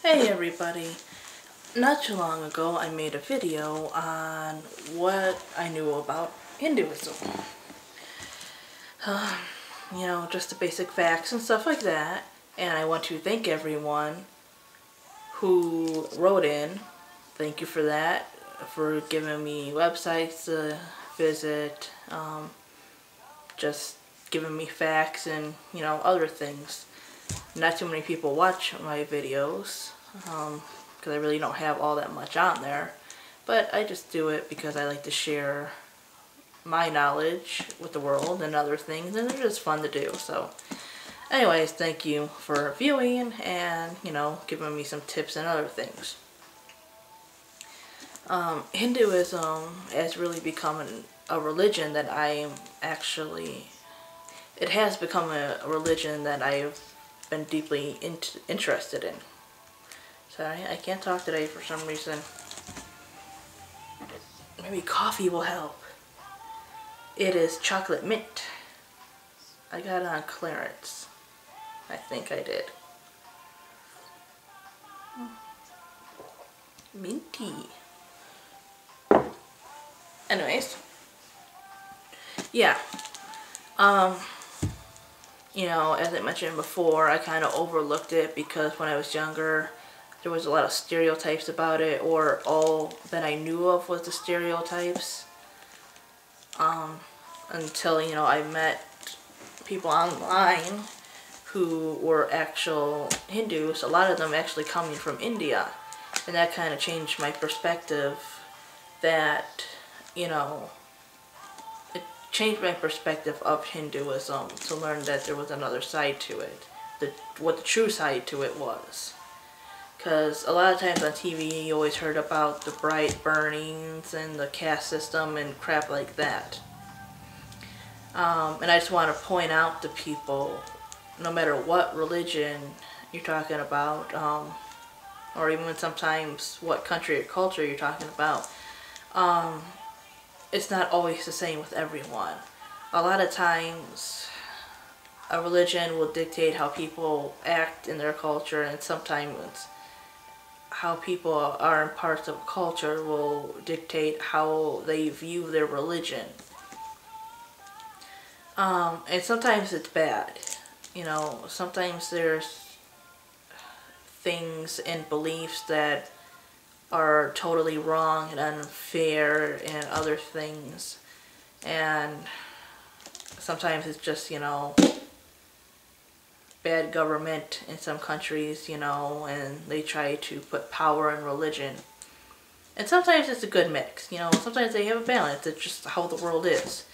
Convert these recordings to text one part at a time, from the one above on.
Hey everybody! Not too long ago I made a video on what I knew about Hinduism. Just the basic facts and stuff like that. And I want to thank everyone who wrote in. Thank you for that, for giving me websites to visit, just giving me facts and, other things. Not too many people watch my videos, because I really don't have all that much on there, but I just do it because I like to share my knowledge with the world and other things, and they're just fun to do. So anyways, thank you for viewing and, giving me some tips and other things. Hinduism has really become a religion that it has become a religion that I've been deeply interested in. Sorry, I can't talk today for some reason. Maybe coffee will help. It is chocolate mint. I got it on clearance. I think I did. Minty. Anyways. Yeah. As I mentioned before, I kind of overlooked it because when I was younger, there was a lot of stereotypes about it, or all that I knew of was the stereotypes. Until, I met people online who were actual Hindus, a lot of them actually coming from India. And that kind of changed my perspective that, it changed my perspective of Hinduism to learn that there was another side to it, what the true side to it was. Because a lot of times on TV you always heard about the bright burnings and the caste system and crap like that. And I just want to point out to people, no matter what religion you're talking about, or even sometimes what country or culture you're talking about, it's not always the same with everyone. A lot of times a religion will dictate how people act in their culture, and sometimes how people are in parts of a culture will dictate how they view their religion. And sometimes it's bad. Sometimes there's things and beliefs that are totally wrong and unfair and other things. And sometimes it's just, bad government in some countries, and they try to put power in religion. And sometimes it's a good mix, sometimes they have a balance. It's just how the world is.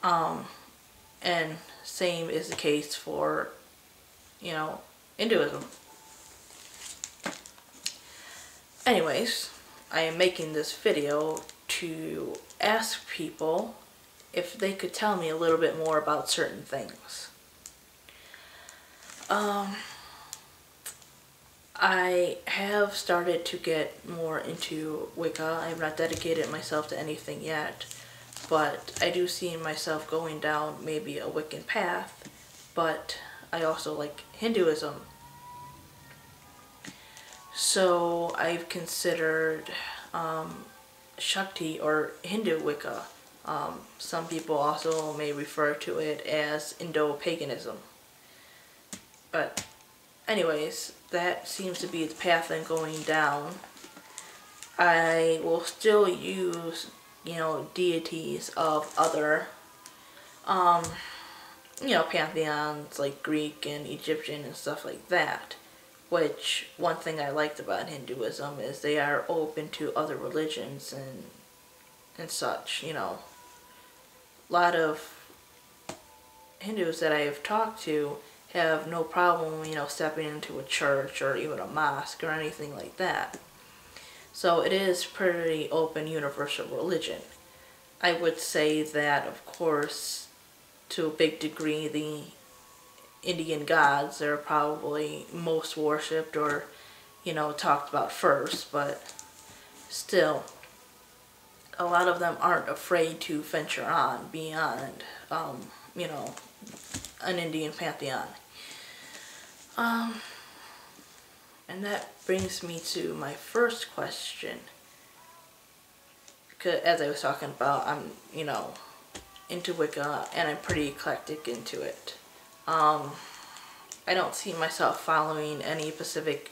And same is the case for, Hinduism. Anyways, I am making this video to ask people if they could tell me a little bit more about certain things. I have started to get more into Wicca. I have not dedicated myself to anything yet, but I do see myself going down maybe a Wiccan path, but I also like Hinduism. So I've considered Shakti or Hindu Wicca. Some people also may refer to it as Indo-paganism. But anyways, that seems to be the path I'm going down. I will still use, deities of other, pantheons like Greek and Egyptian and stuff like that. Which, one thing I liked about Hinduism is they are open to other religions and such, A lot of Hindus that I have talked to have no problem, stepping into a church or even a mosque or anything like that. So it is pretty open, universal religion. I would say that, of course, to a big degree, the Indian gods are probably most worshipped or, talked about first, but still, a lot of them aren't afraid to venture on beyond, an Indian pantheon. And And that brings me to my first question. Because as I was talking about, I'm, into Wicca, and I'm pretty eclectic into it. I don't see myself following any specific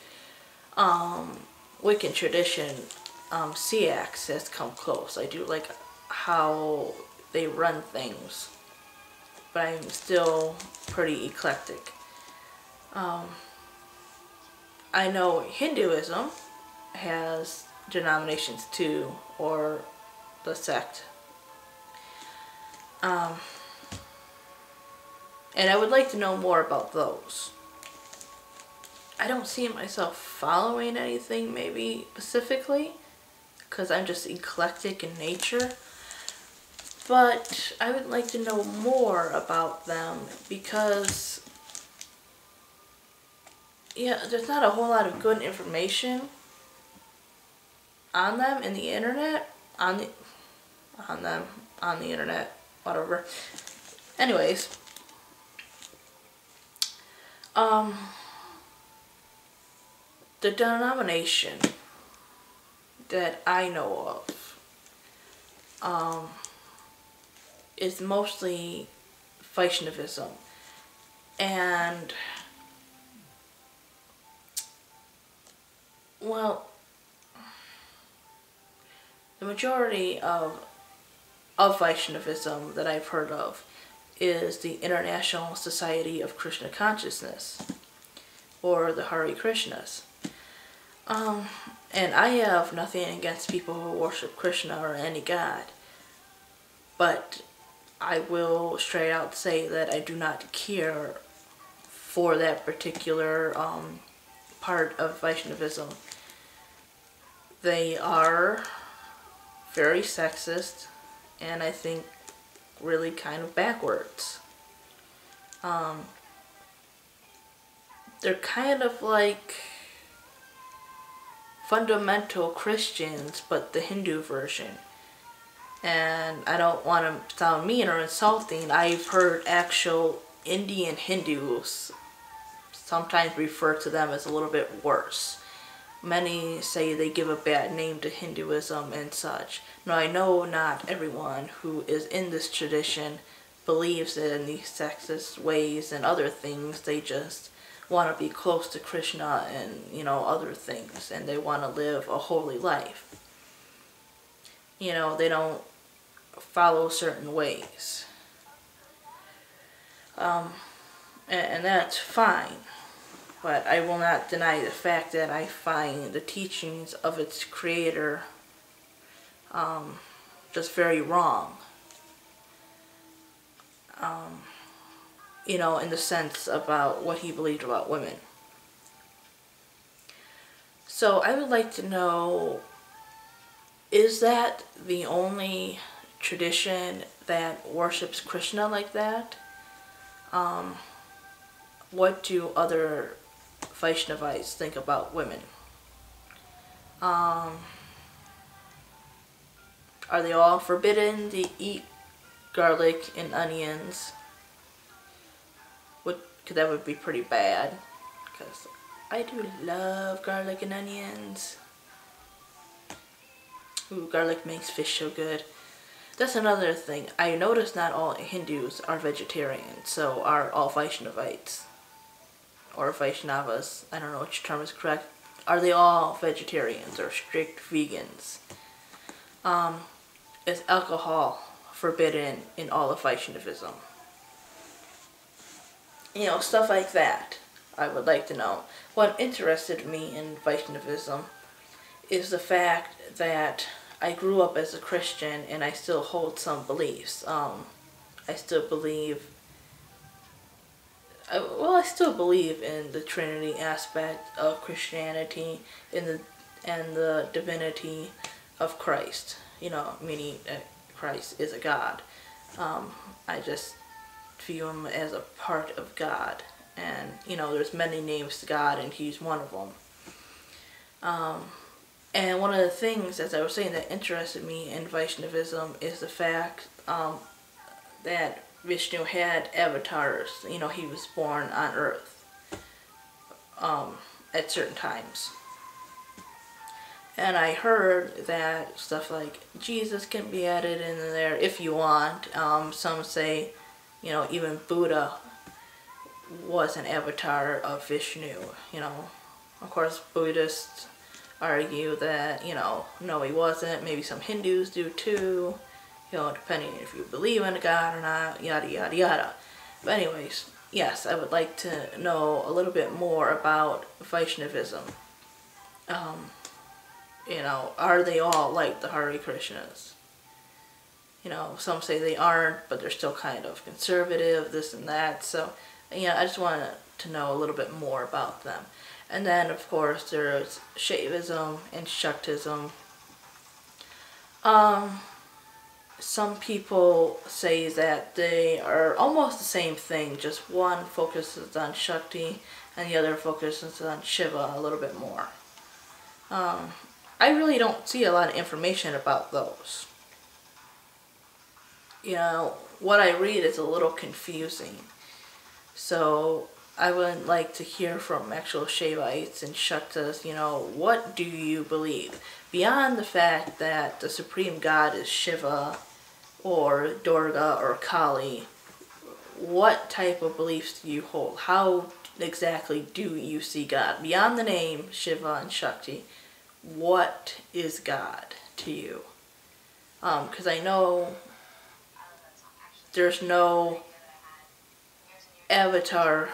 Wiccan tradition. Seax has come close. I do like how they run things, but I'm still pretty eclectic. I know Hinduism has denominations too, or the sect. And I would like to know more about those. I don't see myself following anything maybe specifically, because I'm just eclectic in nature. But I would like to know more about them because, there's not a whole lot of good information on them in the internet. On the internet, whatever. Anyways, the denomination that I know of is mostly Vaishnavism, and well, the majority of Vaishnavism that I've heard of is the International Society of Krishna Consciousness, or the Hare Krishnas. And I have nothing against people who worship Krishna or any god, but I will straight out say that I do not care for that particular part of Vaishnavism. They are very sexist, and I think really kind of backwards. They're kind of like fundamental Christians, but the Hindu version. And I don't want to sound mean or insulting. I've heard actual Indian Hindus sometimes refer to them as a little bit worse. Many say they give a bad name to Hinduism and such. Now, I know not everyone who is in this tradition believes in these sexist ways and other things. They just want to be close to Krishna and, other things. And they want to live a holy life. They don't follow certain ways. And that's fine. But I will not deny the fact that I find the teachings of its creator just very wrong. In the sense about what he believed about women. So I would like to know, is that the only tradition that worships Krishna like that? What do other Vaishnavites think about women? Are they all forbidden to eat garlic and onions? Because that would be pretty bad. Because I do love garlic and onions. Ooh, garlic makes fish so good. That's another thing. I notice not all Hindus are vegetarian, so are all Vaishnavites. Or Vaishnavas, I don't know which term is correct. Are they all vegetarians or strict vegans? Is alcohol forbidden in all of Vaishnavism? Stuff like that. I would like to know. What interested me in Vaishnavism is the fact that I grew up as a Christian and I still hold some beliefs. I still believe in the Trinity aspect of Christianity and the divinity of Christ. Meaning that Christ is a God. I just view him as a part of God. And, there's many names to God, and he's one of them. And one of the things, as I was saying, that interested me in Vaishnavism is the fact that Vishnu had avatars. He was born on Earth. at certain times. And I heard that stuff like Jesus can be added in there if you want. Some say, you know, even Buddha was an avatar of Vishnu. You know, of course, Buddhists argue that, you know, no, he wasn't. Maybe some Hindus do too. You know, depending if you believe in a god or not, yada yada yada. But anyways, yes, I would like to know a little bit more about Vaishnavism. You know, are they all like the Hare Krishnas? You know, some say they aren't, but they're still kind of conservative, this and that. So, yeah, I just wanted to know a little bit more about them. And then, of course, there's Shaivism and Shaktism. Some people say that they are almost the same thing, just one focuses on Shakti and the other focuses on Shiva a little bit more. I really don't see a lot of information about those. You know, what I read is a little confusing. So I would like to hear from actual Shaivites and Shaktas, you know, what do you believe? Beyond the fact that the supreme god is Shiva or Durga or Kali, what type of beliefs do you hold? How exactly do you see God? Beyond the name Shiva and Shakti, what is God to you? Because I know there's no avatar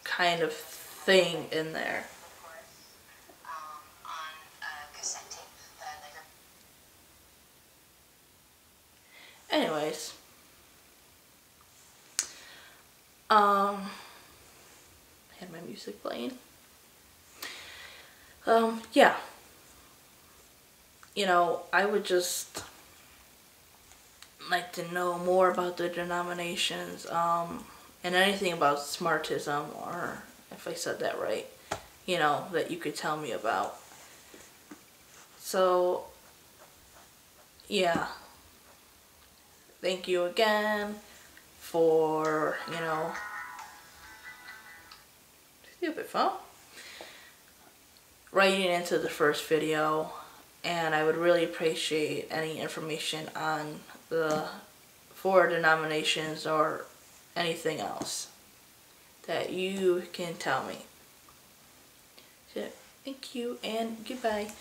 kind of thing in there. Anyways, I had my music playing. Yeah. You know, I would just like to know more about the denominations, and anything about Smartism, or if I said that right, you know, that you could tell me about. So, yeah. Thank you again for, you know, stupid phone, writing into the first video, and I would really appreciate any information on the 4 denominations or anything else that you can tell me. So, thank you and goodbye.